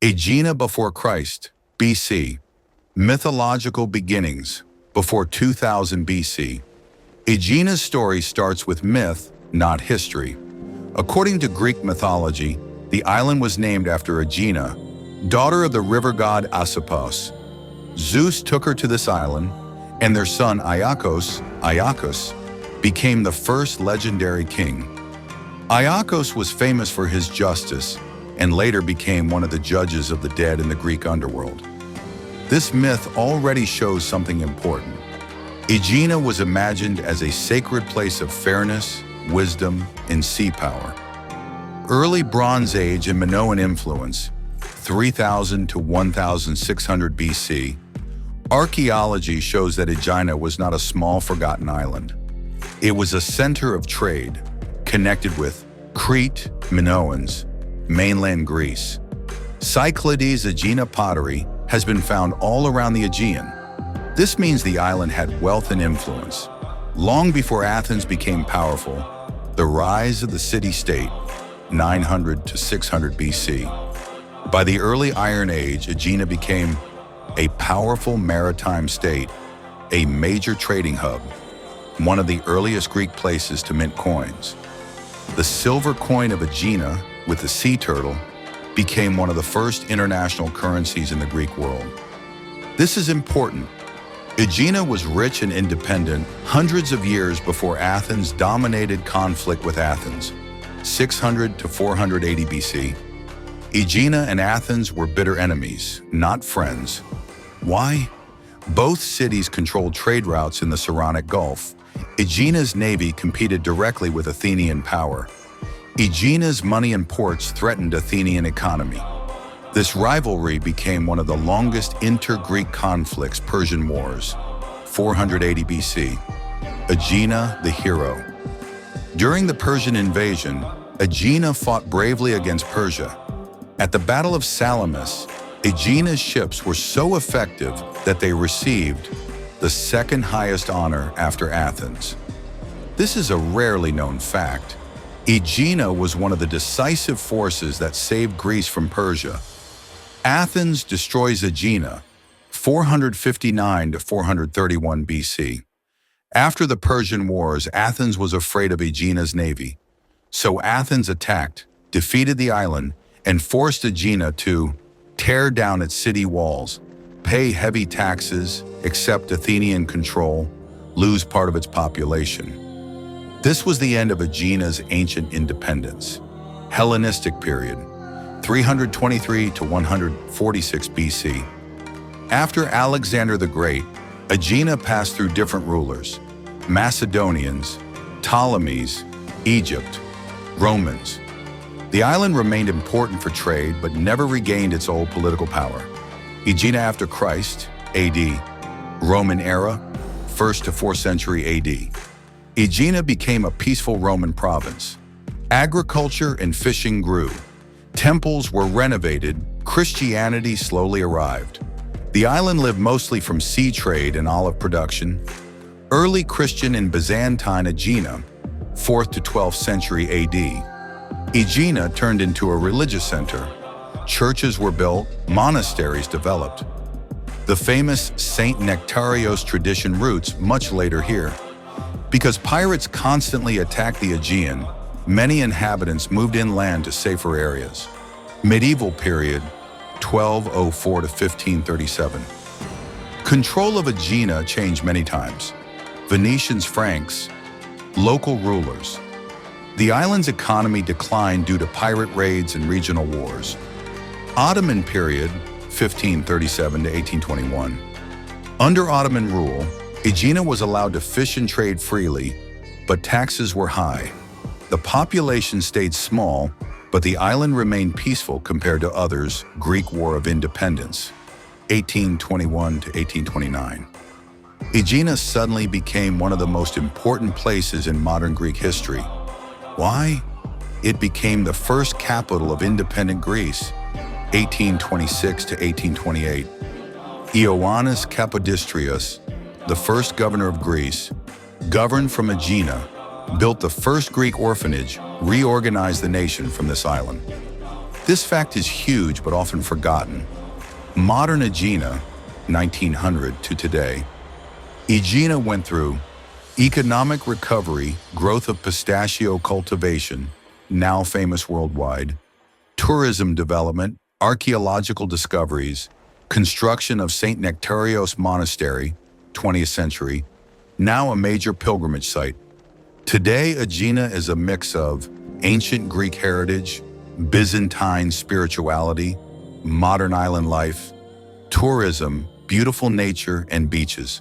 Aegina before Christ, BC. Mythological beginnings, before 2000 BC. Aegina's story starts with myth, not history. According to Greek mythology, the island was named after Aegina, daughter of the river god Asopos. Zeus took her to this island, and their son Iacchos became the first legendary king. Iacchos was famous for his justice and later became one of the judges of the dead in the Greek underworld. This myth already shows something important. Aegina was imagined as a sacred place of fairness, wisdom, and sea power. Early Bronze Age and Minoan influence, 3000 to 1600 BC, archaeology shows that Aegina was not a small forgotten island. It was a center of trade, connected with Crete, Minoans, mainland Greece. Cyclades Aegina pottery has been found all around the Aegean. This means the island had wealth and influence. Long before Athens became powerful, the rise of the city-state, 900 to 600 BC. By the early Iron Age, Aegina became a powerful maritime state, a major trading hub, one of the earliest Greek places to mint coins. The silver coin of Aegina, with the sea turtle, became one of the first international currencies in the Greek world. This is important. Aegina was rich and independent hundreds of years before Athens dominated conflict with Athens, 600 to 480 BC. Aegina and Athens were bitter enemies, not friends. Why? Both cities controlled trade routes in the Saronic Gulf. Aegina's navy competed directly with Athenian power. Aegina's money and ports threatened Athenian economy. This rivalry became one of the longest inter-Greek conflicts, Persian Wars, 480 BC. Aegina, the hero. During the Persian invasion, Aegina fought bravely against Persia. At the Battle of Salamis, Aegina's ships were so effective that they received the second highest honor after Athens. This is a rarely known fact. Aegina was one of the decisive forces that saved Greece from Persia. Athens destroys Aegina, 459 to 431 BC. After the Persian Wars, Athens was afraid of Aegina's navy. So Athens attacked, defeated the island, and forced Aegina to tear down its city walls, pay heavy taxes, accept Athenian control, lose part of its population. This was the end of Aegina's ancient independence. Hellenistic period, 323 to 146 BC. After Alexander the Great, Aegina passed through different rulers: Macedonians, Ptolemies, Egypt, Romans. The island remained important for trade but never regained its old political power. Aegina after Christ, AD. Roman era, 1st to 4th century AD. Aegina became a peaceful Roman province. Agriculture and fishing grew. Temples were renovated. Christianity slowly arrived. The island lived mostly from sea trade and olive production. Early Christian and Byzantine Aegina, 4th to 12th century AD. Aegina turned into a religious center. Churches were built, monasteries developed. The famous Saint Nectarios tradition roots much later here. Because pirates constantly attacked the Aegean, many inhabitants moved inland to safer areas. Medieval period, 1204 to 1537. Control of Aegina changed many times. Venetians, Franks, local rulers. The island's economy declined due to pirate raids and regional wars. Ottoman period, 1537 to 1821. Under Ottoman rule, Aegina was allowed to fish and trade freely, but taxes were high. The population stayed small, but the island remained peaceful compared to others. Greek War of Independence, 1821 to 1829. Aegina suddenly became one of the most important places in modern Greek history. Why? It became the first capital of independent Greece, 1826 to 1828. Ioannis Kapodistrias, the first governor of Greece, governed from Aegina, built the first Greek orphanage, reorganized the nation from this island. This fact is huge but often forgotten. Modern Aegina, 1900 to today, Aegina went through economic recovery, growth of pistachio cultivation, now famous worldwide, tourism development, archaeological discoveries, construction of St. Nectarios Monastery, 20th century, now a major pilgrimage site. Today, Aegina is a mix of ancient Greek heritage, Byzantine spirituality, modern island life, tourism, beautiful nature, and beaches.